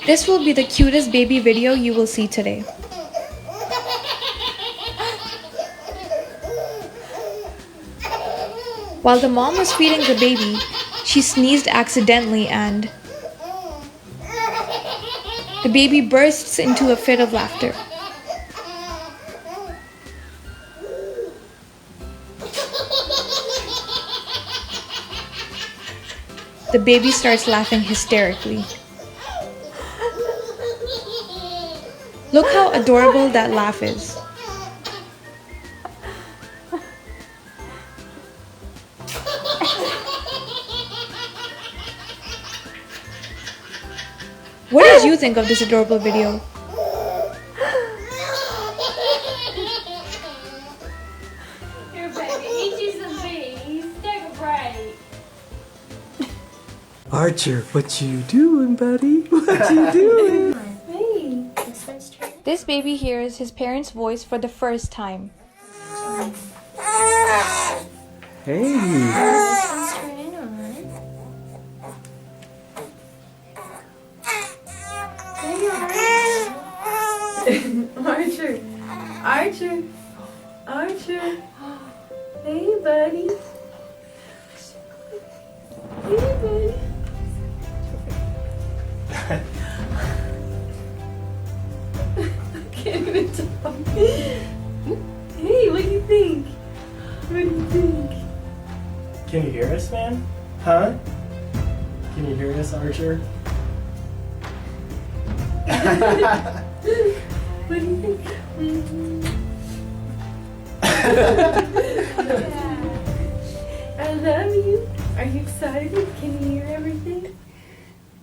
This will be the cutest baby video you will see today. While the mom was feeding the baby, she sneezed accidentally and the baby bursts into a fit of laughter. The baby starts laughing hysterically. Look how adorable that laugh is. What did you think of this adorable video? Here, baby, eat you some beans. Take a break. Archer, what you doing, buddy? What you doing? Hey, this one's turn. This baby hears his parents' voice for the first time. Hey. This one's turning on. Hey, Archer. Archer. Archer. Hey, buddy. Hey, buddy. I can't even talk. Hey, what do you think? What do you think? Can you hear us, man? Huh? Can you hear us, Archer? What do you think? I love you. Are you excited? Can you hear everything?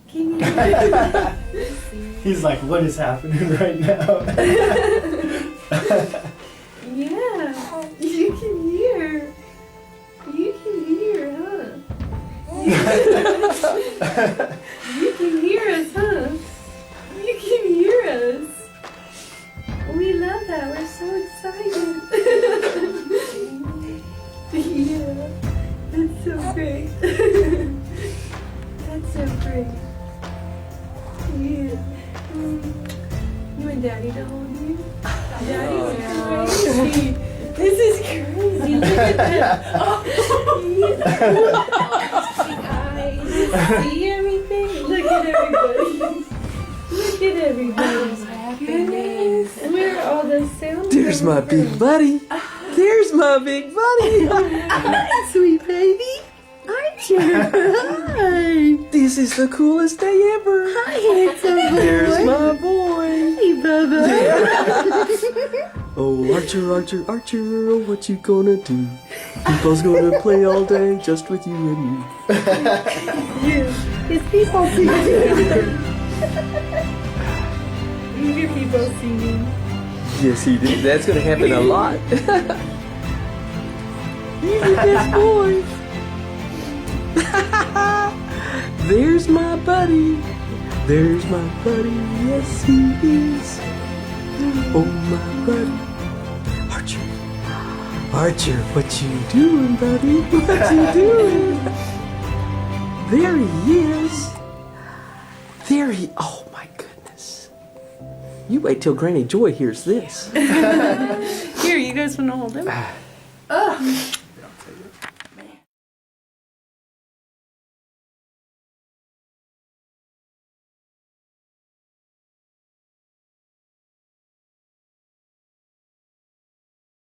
Can you hear He's like, what is happening right now? Yeah, you can hear. You can hear, huh? You can hear us, huh? You can hear us. We love that. We're so excited. Yeah, that's so great. That's so great. Yeah. You want Daddy to hold you? Daddy's crazy. This is crazy. Look at that. Eyes. See everything? Look at everybody. Look at everybody's happiness. Where are all the sounds? There's my big buddy. There's my big buddy. Hi, sweet baby. Archer. Hi. This is the coolest day ever. Hi, handsome boy. There's my boy. Hey, Bubba. Oh, Archer, Archer, Archer, oh, what you gonna do? People's gonna play all day just with you and me. Yeah. It's people singing. You hear people singing. Yes, he did. That's gonna happen a lot. He's the best boy. There's my buddy. There's my buddy. Yes, he is. Oh, my buddy. Archer. Archer, what you doing, buddy? What you doing? There he is. There he... Oh, my goodness. You wait till Granny Joy hears this. Here, you guys want to hold him?